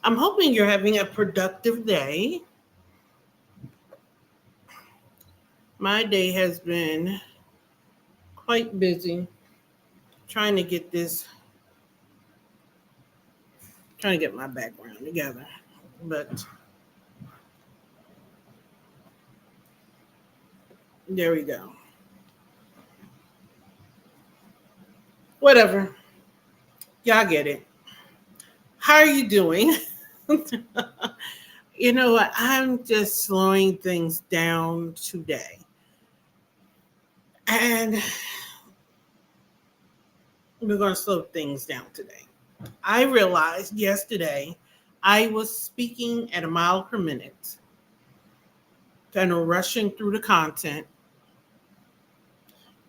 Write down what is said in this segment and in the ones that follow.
I'm hoping you're having a productive day. My day has been quite busy trying to get this, trying to get my background together. But there we go. Whatever. Y'all get it. How are you doing? You know what? I'm just slowing things down today. And we're going to slow things down today. I realized yesterday I was speaking at a mile per minute, kind of rushing through the content,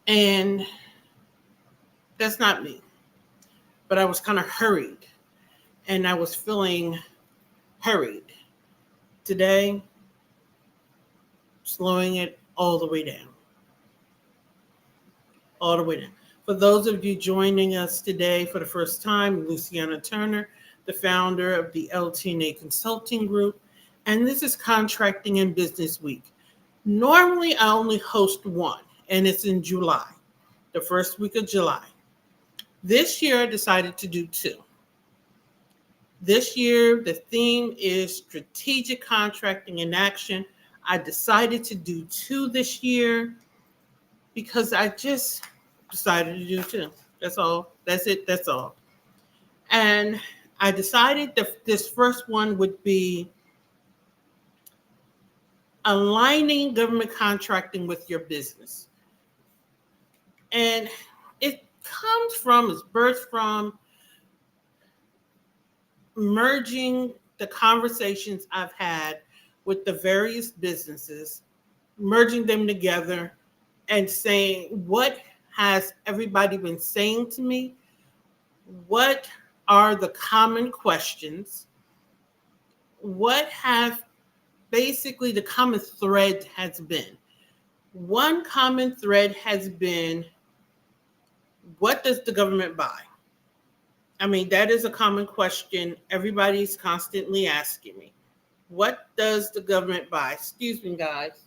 and that's not me. But I was kind of hurried, and I was feeling hurried. Today, slowing it all the way down. All the way down. For those of you joining us today for the first time, Luciana Turner, the founder of the LT&A Consulting Group, and this is Contracting and Business Week. Normally, I only host one, and it's in July, the first week of July. This year, I decided to do two. This year, the theme is strategic contracting in action. I decided to do two this year because I just decided to do two. That's all. That's it. That's all. And I decided that this first one would be aligning government contracting with your business. And it comes from, it's birthed from merging the conversations I've had with the various businesses, merging them together and saying, what has everybody been saying to me? What are the common questions? What have basically the common thread has been? One common thread has been, what does the government buy? I mean, that is a common question everybody's constantly asking me. What does the government buy? Excuse me, guys.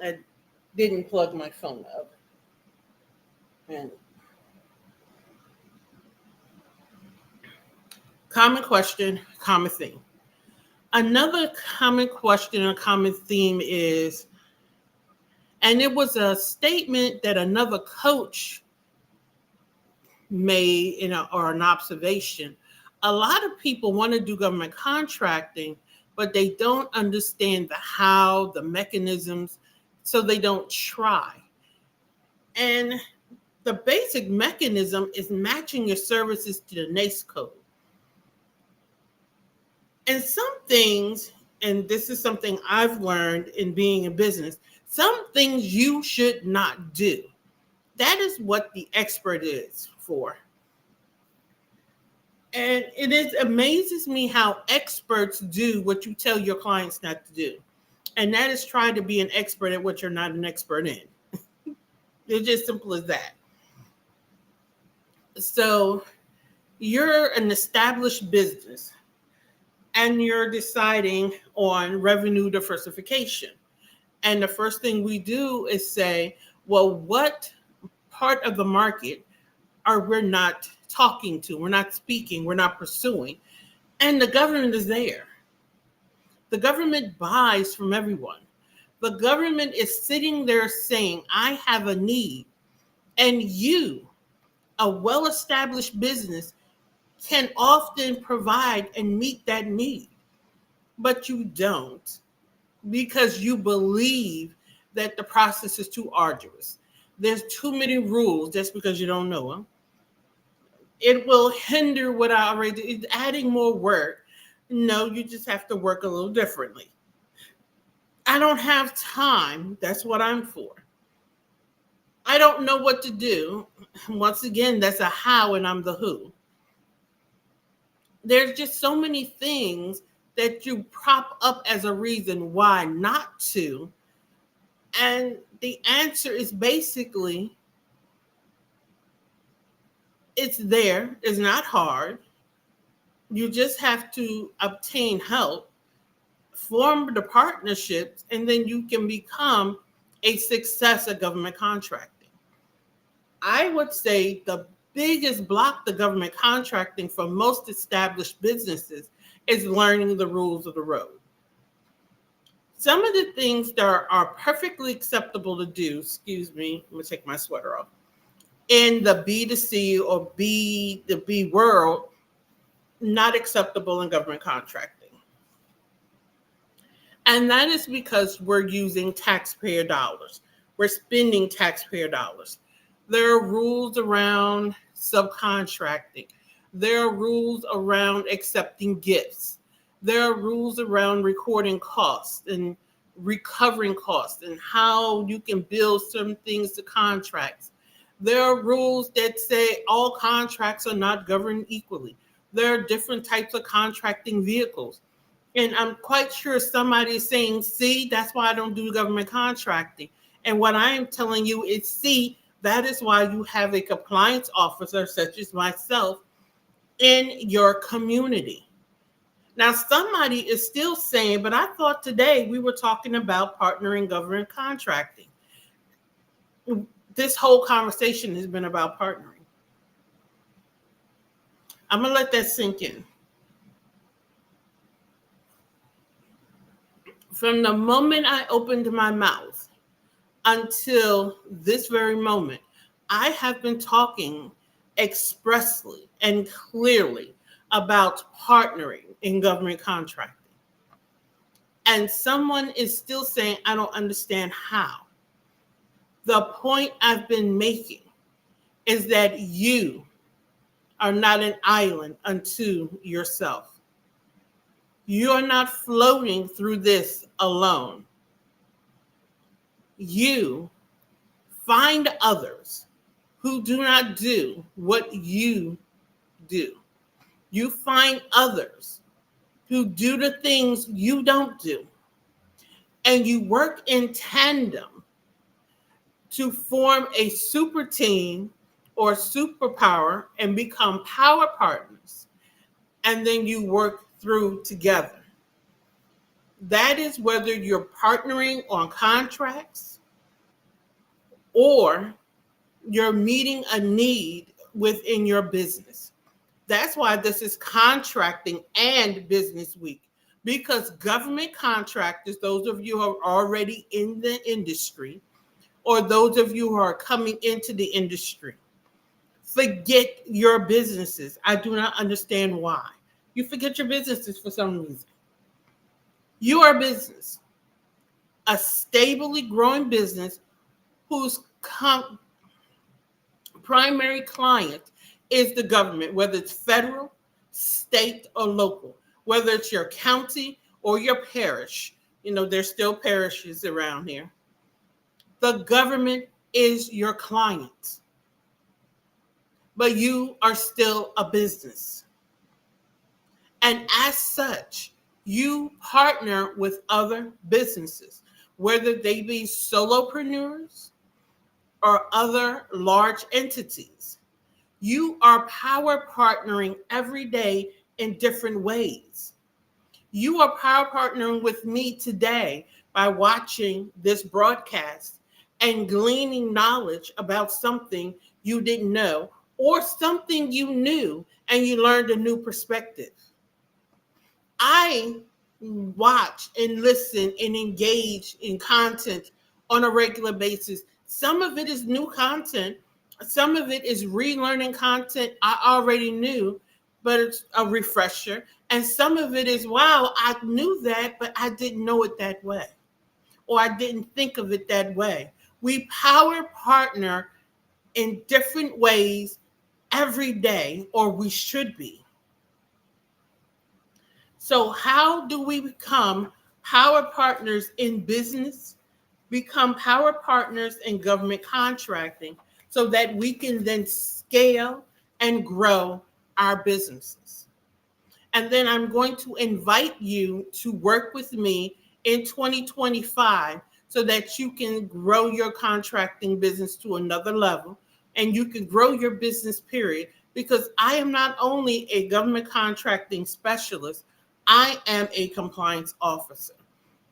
I didn't plug my phone up. And common question, common theme. Another common question or common theme is, and it was a statement that another coach made or an observation. A lot of people want to do government contracting, but they don't understand the how, the mechanisms, so they don't try. And the basic mechanism is matching your services to the NACE code. And some things, and this is something I've learned in being in business, some things you should not do. That is what the expert is for. And it amazes me how experts do what you tell your clients not to do. And that is try to be an expert at what you're not an expert in. It's just simple as that. So you're an established business and you're deciding on revenue diversification. And the first thing we do is say, well, what part of the market are we not talking to? We're not speaking, we're not pursuing. And the government is there. The government buys from everyone. The government is sitting there saying, I have a need. And you, a well-established business, can often provide and meet that need. But you don't, because you believe that the process is too arduous. There's too many rules just because you don't know them. It will hinder what I already is adding more work. No, you just have to work a little differently. I don't have time. That's what I'm for. I don't know what to do. Once again, that's a how and I'm the who. There's just so many things that you prop up as a reason why not to. And the answer is basically, it's there. It's not hard. You just have to obtain help, form the partnerships, and then you can become a success at government contracting. I would say the biggest block to government contracting for most established businesses is learning the rules of the road. Some of the things that are perfectly acceptable to do, excuse me, I'm gonna take my sweater off, in the B2C or the B world, not acceptable in government contracting. And that is because we're using taxpayer dollars. We're spending taxpayer dollars. There are rules around subcontracting. There are rules around accepting gifts. There are rules around recording costs and recovering costs and how you can build certain things to contracts. There are rules that say all contracts are not governed equally. There are different types of contracting vehicles. And I'm quite sure somebody is saying, see, that's why I don't do government contracting. And what I am telling you is, see, that is why you have a compliance officer such as myself in your community. Now, somebody is still saying, but I thought today we were talking about partnering government contracting. This whole conversation has been about partnering. I'm going to let that sink in. From the moment I opened my mouth until this very moment, I have been talking expressly and clearly about partnering in government contracting. And someone is still saying, I don't understand how. The point I've been making is that you are not an island unto yourself. You are not floating through this alone. You find others who do not do what you do. You find others who do the things you don't do. And you work in tandem to form a super team or superpower and become power partners. And then you work through together. That is whether you're partnering on contracts or you're meeting a need within your business. That's why this is contracting and business week, because government contractors, those of you who are already in the industry, or those of you who are coming into the industry, forget your businesses. I do not understand why. You forget your businesses for some reason. You are a business, a stably growing business whose primary client is the government, whether it's federal, state, or local, whether it's your county or your parish. You know, there's still parishes around here. The government is your client, but you are still a business. And as such, you partner with other businesses, whether they be solopreneurs or other large entities. You are power partnering every day in different ways. You are power partnering with me today by watching this broadcast and gleaning knowledge about something you didn't know, or something you knew and you learned a new perspective. I watch and listen and engage in content on a regular basis. Some of it is new content. Some of it is relearning content I already knew, but it's a refresher. And some of it is, wow, I knew that, but I didn't know it that way, or I didn't think of it that way. We power partner in different ways every day, or we should be. So how do we become power partners in business, become power partners in government contracting, so that we can then scale and grow our businesses? And then I'm going to invite you to work with me in 2025 so that you can grow your contracting business to another level, and you can grow your business, period, because I am not only a government contracting specialist, I am a compliance officer.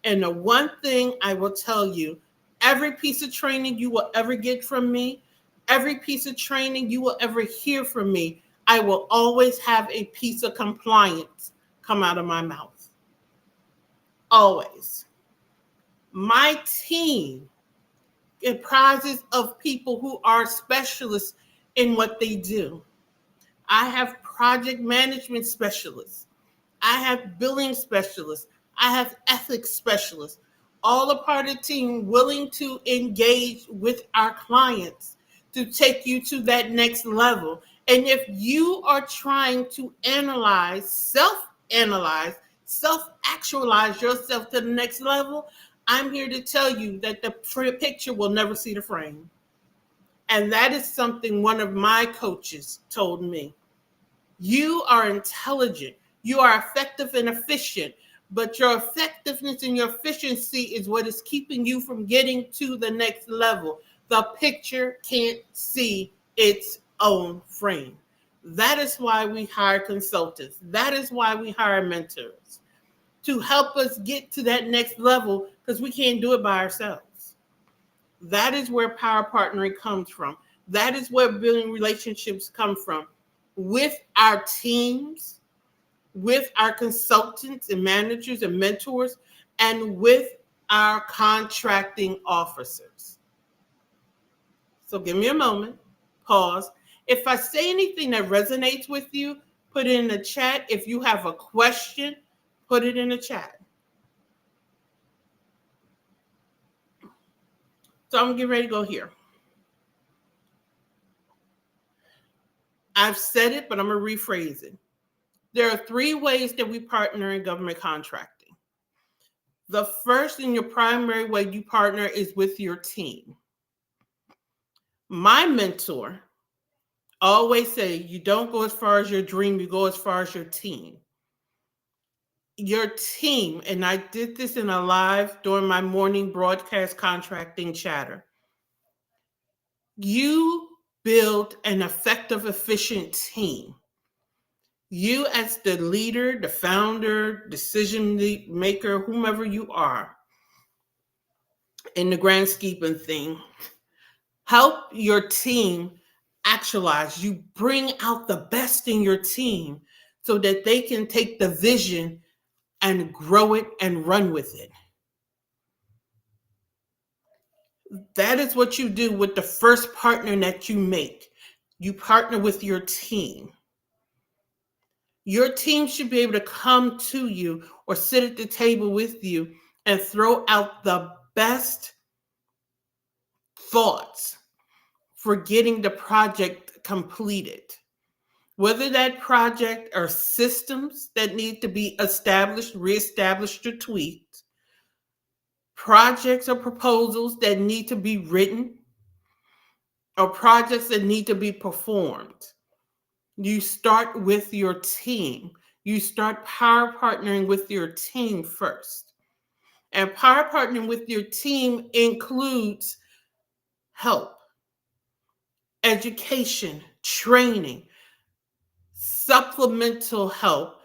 And the one thing I will tell you, every piece of training you will ever get from me, every piece of training you will ever hear from me, I will always have a piece of compliance come out of my mouth. Always. My team comprises of people who are specialists in what they do. I have project management specialists. I have billing specialists. I have ethics specialists. All a part of the team willing to engage with our clients to take you to that next level. And if you are trying to analyze, self actualize yourself to the next level, I'm here to tell you that the picture will never see the frame. And that is something one of my coaches told me. You are intelligent, you are effective and efficient, but your effectiveness and your efficiency is what is keeping you from getting to the next level. The picture can't see its own frame. That is why we hire consultants. That is why we hire mentors, to help us get to that next level, because we can't do it by ourselves. That is where power partnering comes from. That is where building relationships come from, with our teams, with our consultants and managers and mentors, and with our contracting officers. So give me a moment, pause. If I say anything that resonates with you, put it in the chat. If you have a question, put it in the chat. So I'm getting ready to go here. I've said it, but I'm going to rephrase it. There are 3 ways that we partner in government contracting. The first and your primary way you partner is with your team. My mentor always say, you don't go as far as your dream, you go as far as your team. Your team, and I did this in a live during my morning broadcast contracting chatter. You build an effective, efficient team. You as the leader, the founder, decision maker, whomever you are, in the grand scheme of things, help your team actualize. You bring out the best in your team so that they can take the vision and grow it and run with it. That is what you do with the first partner that you make. You partner with your team. Your team should be able to come to you or sit at the table with you and throw out the best thoughts for getting the project completed. Whether that project are systems that need to be established, reestablished, or tweaked, projects or proposals that need to be written, or projects that need to be performed. You start with your team. You start power partnering with your team first. And power partnering with your team includes help, education, training, supplemental help,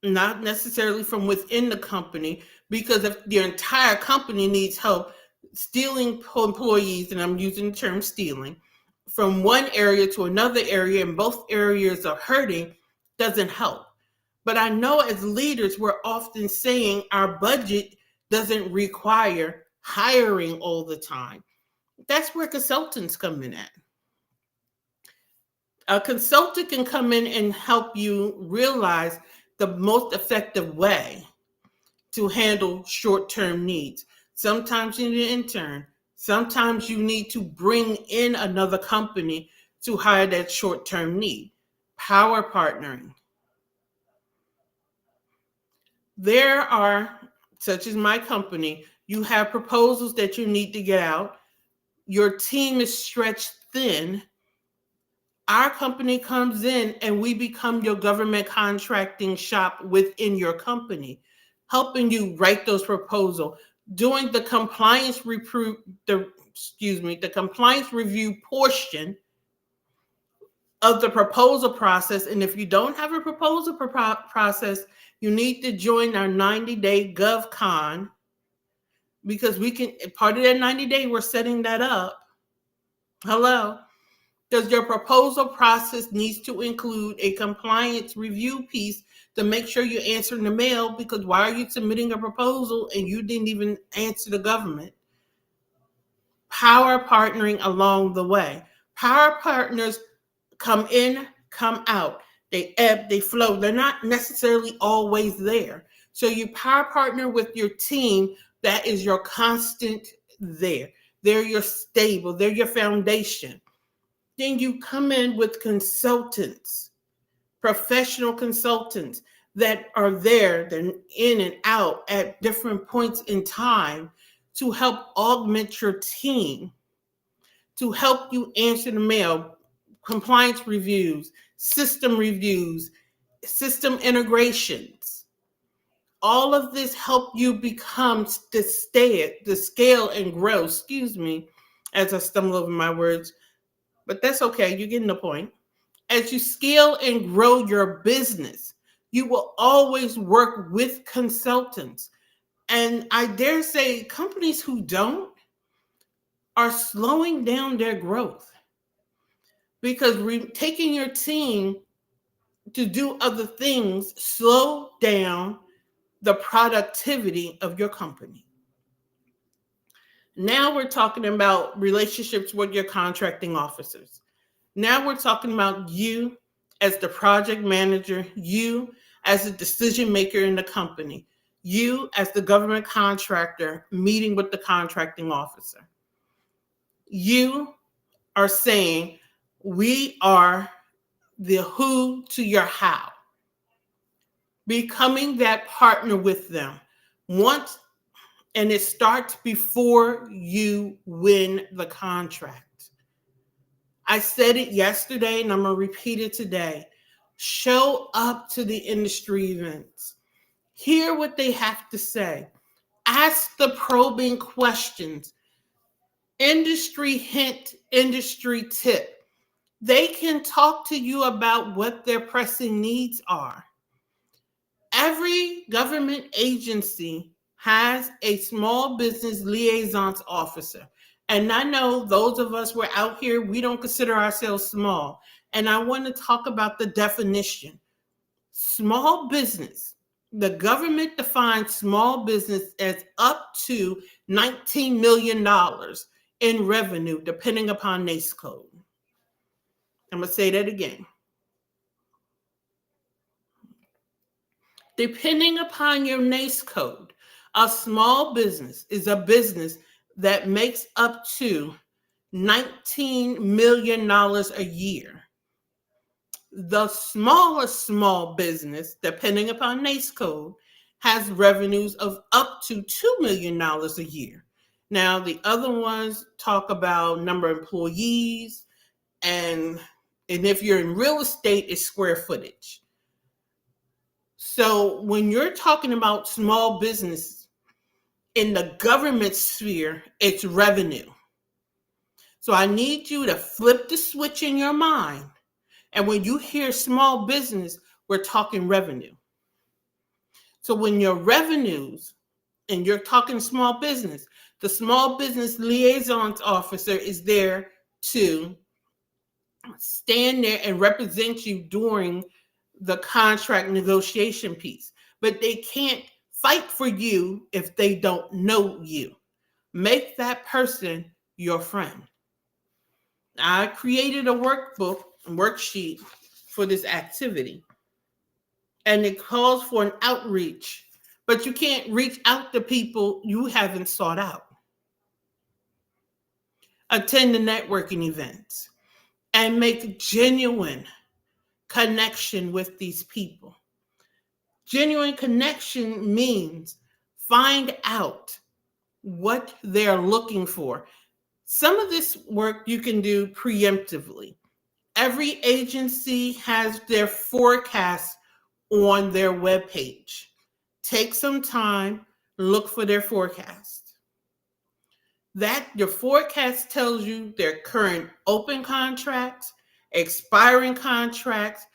not necessarily from within the company, because if your entire company needs help, stealing employees, and I'm using the term stealing, from one area to another area, and both areas are hurting, doesn't help. But I know as leaders, we're often saying our budget doesn't require hiring all the time. That's where consultants come in at. A consultant can come in and help you realize the most effective way to handle short-term needs. Sometimes you need an intern. Sometimes you need to bring in another company to hire that short-term need. Power partnering. There are, such as my company, you have proposals that you need to get out. Your team is stretched thin. Our company comes in and we become your government contracting shop within your company, helping you write those proposals, doing the compliance the compliance review portion of the proposal process. And if you don't have a proposal process, you need to join our 90-day GovCon, because we can, part of that 90-day, we're setting that up. Hello. Because your proposal process needs to include a compliance review piece to make sure you answer in the mail, because why are you submitting a proposal and you didn't even answer the government? Power partnering along the way. Power partners come in, come out. They ebb, they flow. They're not necessarily always there. So you power partner with your team that is your constant there. They're your stable, they're your foundation. Then you come in with consultants, professional consultants that are there, they're in and out at different points in time to help augment your team, to help you answer the mail, compliance reviews, system integrations. All of this help you become the scale and grow, as I stumble over my words, but that's okay, you're getting the point. As you scale and grow your business, you will always work with consultants. And I dare say companies who don't are slowing down their growth, because taking your team to do other things slow down the productivity of your company. Now we're talking about relationships with your contracting officers. Now we're talking about you as the project manager, you as a decision maker in the company, you as the government contractor meeting with the contracting officer. You are saying, we are the who to your how. Becoming that partner with them. And it starts before you win the contract. I said it yesterday and I'm going to repeat it today. Show up to the industry events. Hear what they have to say. Ask the probing questions. Industry hint, industry tip. They can talk to you about what their pressing needs are. Every government agency has a small business liaisons officer. And I know those of us who are out here, we don't consider ourselves small. And I want to talk about the definition. Small business. The government defines small business as up to $19 million in revenue, depending upon NAICS code. I'm going to say that again. Depending upon your NAICS code, a small business is a business that makes up to $19 million a year. The smallest small business, depending upon NAICS code, has revenues of up to $2 million a year. Now, the other ones talk about number of employees, and if you're in real estate, it's square footage. So when you're talking about small business in the government sphere, it's revenue. So I need you to flip the switch in your mind. And when you hear small business, we're talking revenue. So when your revenues, and you're talking small business, the small business liaisons officer is there to stand there and represent you during the contract negotiation piece. But they can't fight for you if they don't know you. Make that person your friend. I created a worksheet for this activity, and it calls for an outreach, but you can't reach out to people you haven't sought out. Attend the networking events and make genuine connection with these people. Genuine connection means find out what they're looking for. Some of this work you can do preemptively. Every agency has their forecast on their webpage. Take some time, look for their forecast. That your forecast tells you their current open contracts expiring contracts,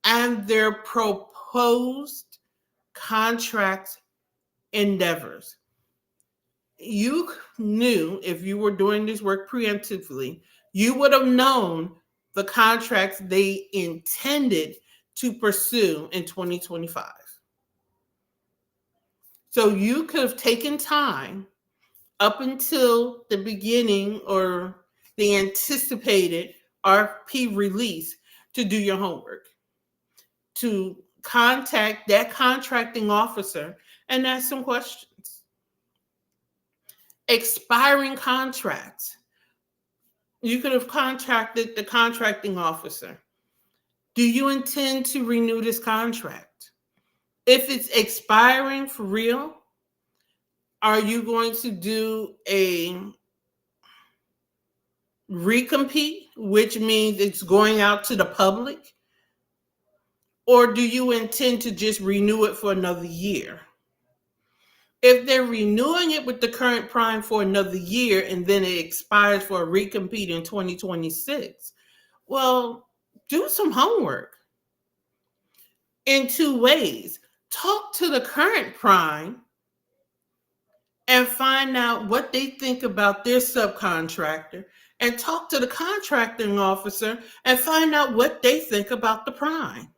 and their proposed contract endeavors. You knew, if you were doing this work preemptively, you would have known the contracts they intended to pursue in 2025. So you could have taken time up until the beginning or the anticipated RFP release to do your homework, to contact that contracting officer and ask some questions. Expiring contracts. You could have contacted the contracting officer. Do you intend to renew this contract? If it's expiring for real, are you going to do a recompete, which means it's going out to the public? Or do you intend to just renew it for another year? If they're renewing it with the current prime for another year and then it expires for a recompete in 2026, well, do some homework in two ways. Talk to the current prime and find out what they think about their subcontractor, and talk to the contracting officer and find out what they think about the prime.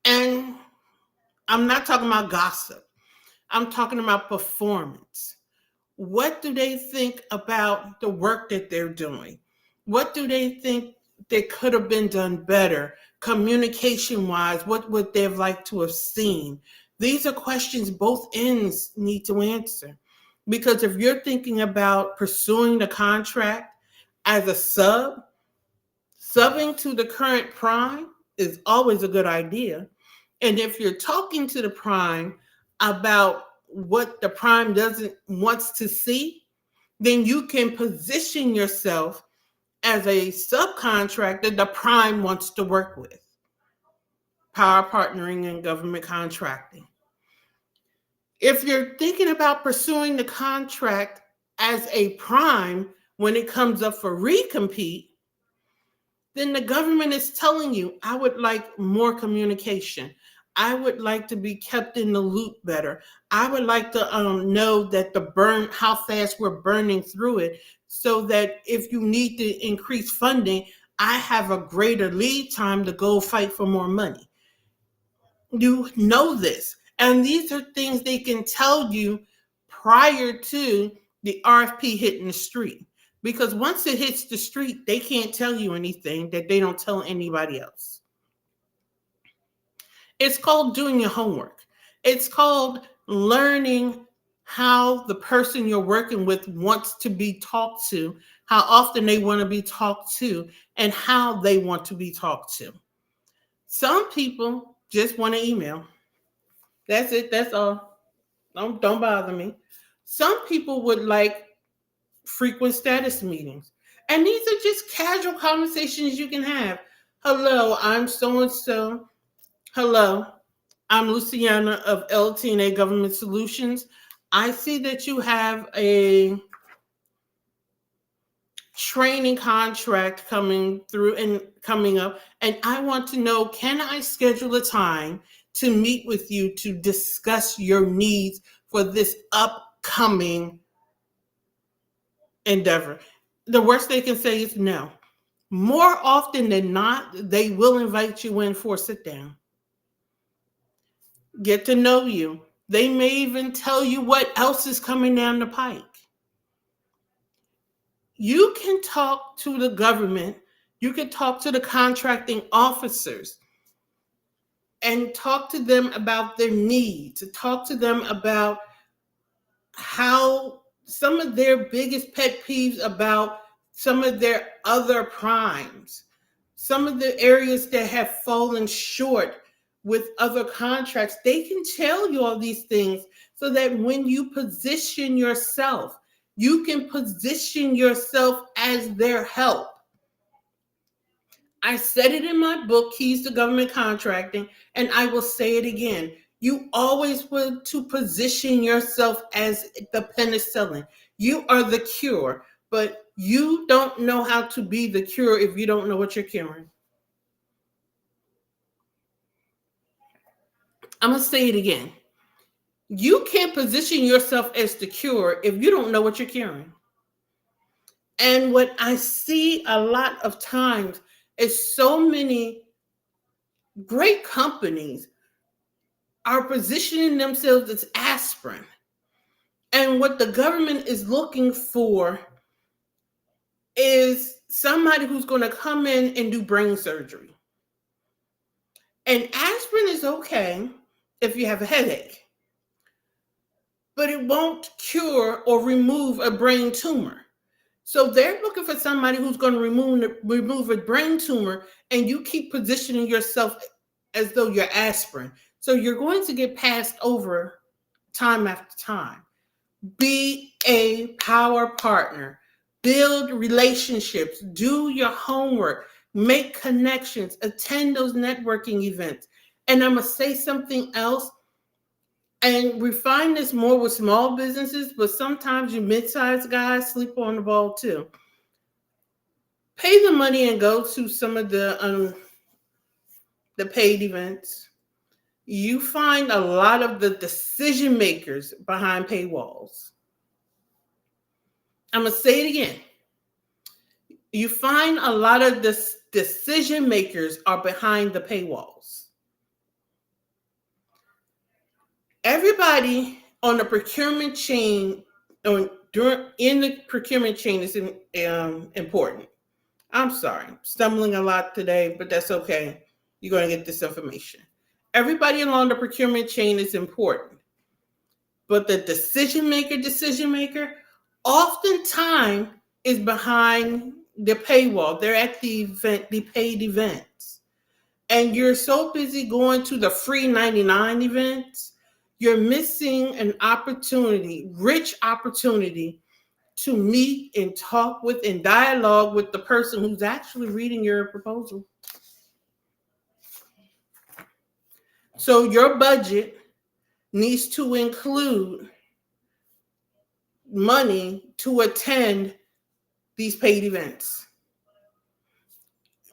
And I'm not talking about gossip. I'm talking about performance. What do they think about the work that they're doing? What do they think that could have been done better? Communication-wise, what would they have liked to have seen? These are questions both ends need to answer. Because if you're thinking about pursuing the contract as a subbing to the current prime is always a good idea. And if you're talking to the prime about what the prime wants to see, then you can position yourself as a subcontractor the prime wants to work with. Power partnering and government contracting. If you're thinking about pursuing the contract as a prime when it comes up for recompete, then the government is telling you, I would like more communication. I would like to be kept in the loop better. I would like to know that how fast we're burning through it, so that if you need to increase funding, I have a greater lead time to go fight for more money. You know this. And these are things they can tell you prior to the RFP hitting the street. Because once it hits the street, they can't tell you anything that they don't tell anybody else. It's called doing your homework. It's called learning how the person you're working with wants to be talked to, how often they want to be talked to, and how they want to be talked to. Some people just want to email. That's it. That's all. Don't bother me. Some people would like frequent status meetings. And these are just casual conversations you can have. Hello, I'm so-and-so. Hello, I'm Luciana of LT&A Government Solutions. I see that you have a training contract coming up, and I want to know, can I schedule a time to meet with you to discuss your needs for this upcoming endeavor? The worst they can say is no. More often than not, they will invite you in for a sit down. Get to know you. They may even tell you what else is coming down the pike. You can talk to the government. You can talk to the contracting officers and talk to them about their needs, talk to them about how some of their biggest pet peeves about some of their other primes, some of the areas that have fallen short with other contracts. They can tell you all these things so that when you position yourself, you can position yourself as their help. I said it in my book, Keys to Government Contracting, and I will say it again. You always want to position yourself as the penicillin. You are the cure. But you don't know how to be the cure if you don't know what you're curing. I'm going to say it again. You can't position yourself as the cure if you don't know what you're curing. And what I see a lot of times is so many great companies are positioning themselves as aspirin. And what the government is looking for is somebody who's going to come in and do brain surgery. And aspirin is okay if you have a headache, but it won't cure or remove a brain tumor. So they're looking for somebody who's going to remove a brain tumor, and you keep positioning yourself as though you're aspirin. So you're going to get passed over time after time. Be a power partner. Build relationships. Do your homework. Make connections. Attend those networking events. And I'm going to say something else. And we find this more with small businesses, but sometimes you mid-sized guys sleep on the ball too. Pay the money and go to some of the paid events. You find a lot of the decision makers behind paywalls. I'm going to say it again. You find a lot of the decision makers are behind the paywalls. Everybody on the procurement chain, in the procurement chain is important. I'm sorry, stumbling a lot today, but that's okay. You're going to get this information. Everybody along the procurement chain is important. But the decision maker, oftentimes is behind the paywall. They're at the event, the paid events. And you're so busy going to the free 99 events, you're missing an opportunity, rich opportunity, to meet and talk with and dialogue with the person who's actually reading your proposal. So your budget needs to include money to attend these paid events.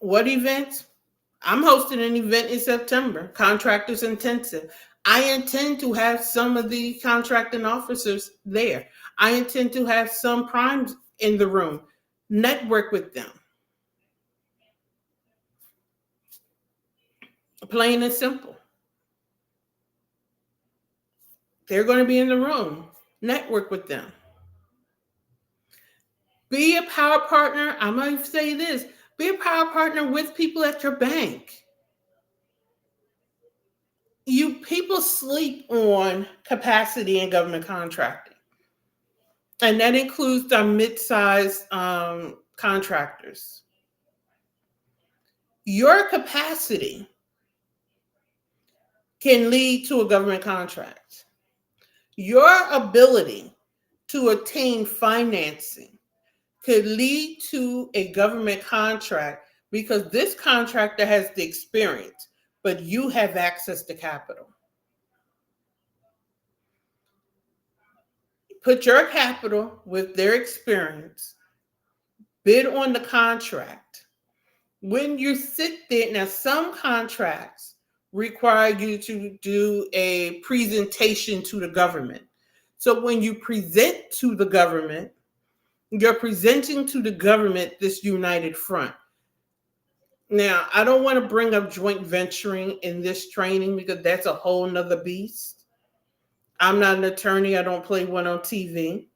What events? I'm hosting an event in September, Contractors Intensive. I intend to have some of the contracting officers there. I intend to have some primes in the room. Network with them. Plain and simple. They're going to be in the room. Network with them. Be a power partner. I'm going to say this. Be a power partner with people at your bank. People sleep on capacity in government contracting. And that includes the mid-sized contractors. Your capacity can lead to a government contract. Your ability to attain financing could lead to a government contract because this contractor has the experience, but you have access to capital. Put your capital with their experience, bid on the contract. When you sit there, now some contracts require you to do a presentation to the government. So when you present to the government, you're presenting to the government this united front. Now, I don't want to bring up joint venturing in this training because that's a whole nother beast. I'm not an attorney. I don't play one on TV.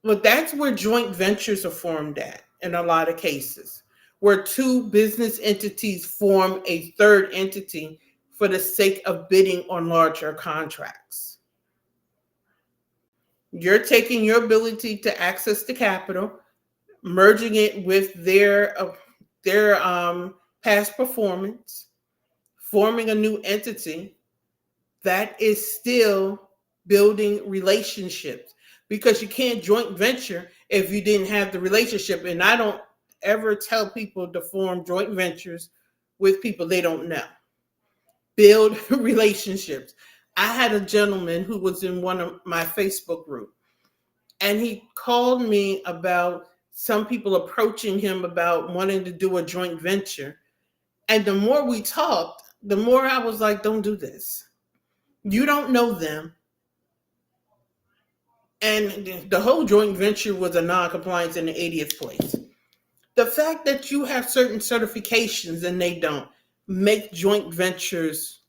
But that's where joint ventures are formed at in a lot of cases, where two business entities form a third entity for the sake of bidding on larger contracts. You're taking your ability to access the capital, merging it with their past performance, forming a new entity that is still building relationships, because you can't joint venture if you didn't have the relationship. And I don't ever tell people to form joint ventures with people they don't know. Build relationships. I had a gentleman who was in one of my Facebook groups, And he called me about some people approaching him about wanting to do a joint venture. And the more we talked, the more I was like, don't do this. You don't know them. And the whole joint venture was a non-compliance in the 80th place. The fact that you have certain certifications and they don't make joint ventures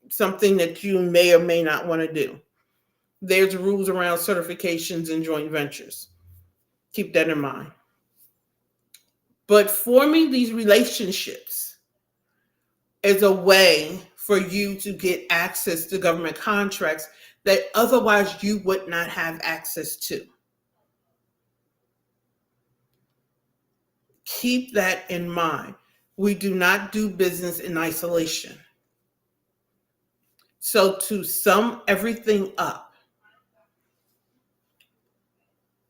something that you may or may not want to do. There's rules around certifications and joint ventures. Keep that in mind. But forming these relationships is a way for you to get access to government contracts that otherwise you would not have access to. Keep that in mind. We do not do business in isolation. So to sum everything up,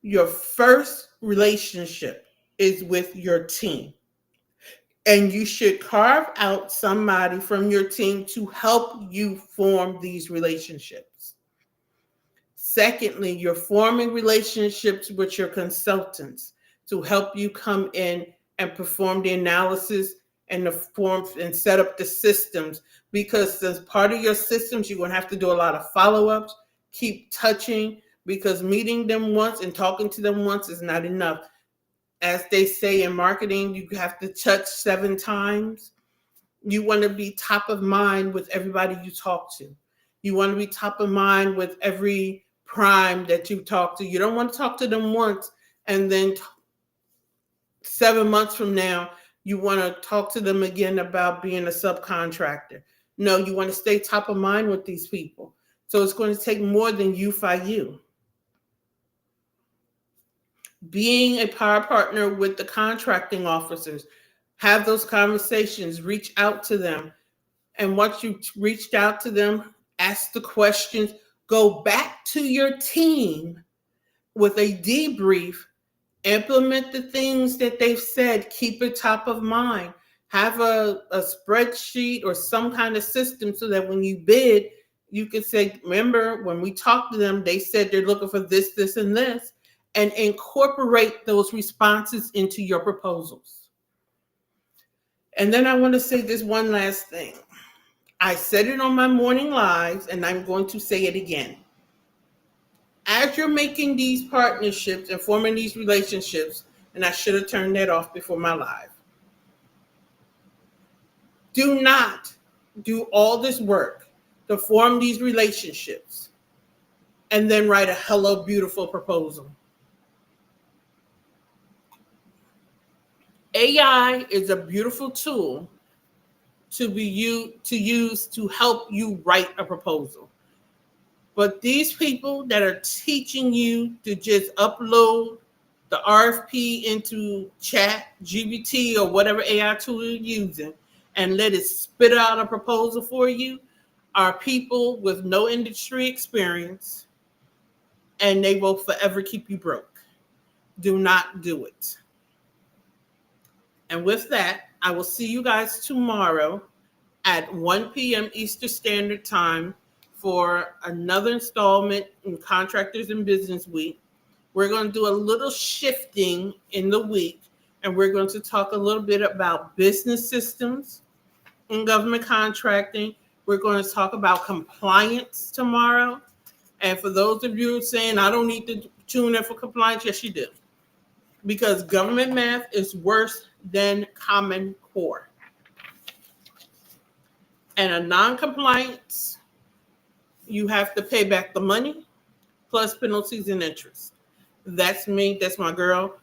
your first relationship is with your team. And you should carve out somebody from your team to help you form these relationships. Secondly, you're forming relationships with your consultants to help you come in and perform the analysis and the form and set up the systems, because as part of your systems, you're going to have to do a lot of follow-ups, keep touching, because meeting them once and talking to them once is not enough. As they say in marketing, you have to touch 7 times. You want to be top of mind with everybody you talk to. You want to be top of mind with every prime that you talk to. You don't want to talk to them once and then 7 months from now, you want to talk to them again about being a subcontractor. No, you want to stay top of mind with these people. So it's going to take more than you fight you. Being a power partner with the contracting officers, have those conversations, reach out to them. And once you've reached out to them, ask the questions, go back to your team with a debrief, implement the things that they've said, keep it top of mind. Have a spreadsheet or some kind of system so that when you bid, you can say, remember, when we talked to them, they said they're looking for this, this, and this, and incorporate those responses into your proposals. And then I want to say this one last thing. I said it on my morning lives, and I'm going to say it again. As you're making these partnerships and forming these relationships, and I should have turned that off before my live, do not do all this work to form these relationships and then write a hello beautiful proposal. AI is a beautiful tool to use to help you write a proposal. But these people that are teaching you to just upload the RFP into Chat, GPT, or whatever AI tool you're using and let it spit out a proposal for you are people with no industry experience, and they will forever keep you broke. Do not do it. And with that, I will see you guys tomorrow at 1 p.m. Eastern Standard Time for another installment in Contractors in Business Week. We're going to do a little shifting in the week, and we're going to talk a little bit about business systems in government contracting. We're going to talk about compliance tomorrow. And for those of you saying, I don't need to tune in for compliance, yes, you do. Because government math is worse than Common Core. And a non-compliance, you have to pay back the money plus penalties and interest. That's me. That's my girl.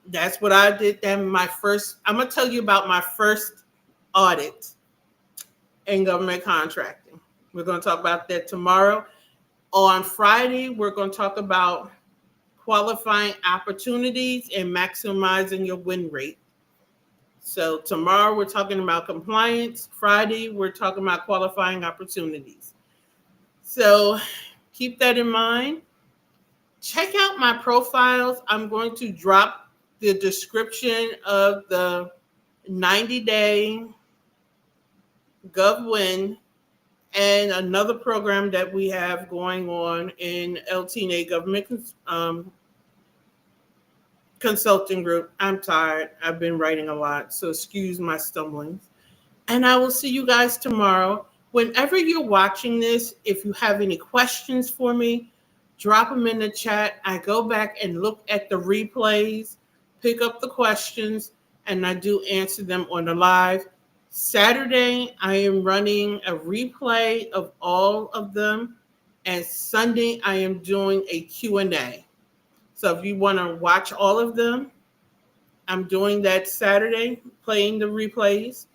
That's what I did. I'm going to tell you about my first audit in government contracting. We're going to talk about that tomorrow. On Friday, we're going to talk about qualifying opportunities and maximizing your win rate. So tomorrow we're talking about compliance. Friday, we're talking about qualifying opportunities. So keep that in mind. Check out my profiles. I'm going to drop the description of the 90-day GovWin and another program that we have going on in LT&A government consulting group. I'm tired. I've been writing a lot, so excuse my stumblings. And I will see you guys tomorrow. Whenever you're watching this, if you have any questions for me, drop them in the chat. I go back and look at the replays, pick up the questions, and I do answer them on the live. Saturday, I am running a replay of all of them. And Sunday, I am doing a Q&A. So if you want to watch all of them, I'm doing that Saturday, playing the replays.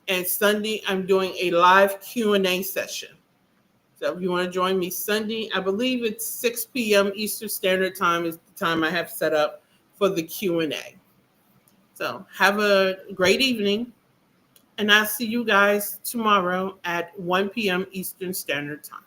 And Sunday, I'm doing a live Q&A session. So if you want to join me Sunday, I believe it's 6 p.m. Eastern Standard Time is the time I have set up for the Q&A. So have a great evening, and I'll see you guys tomorrow at 1 p.m. Eastern Standard Time.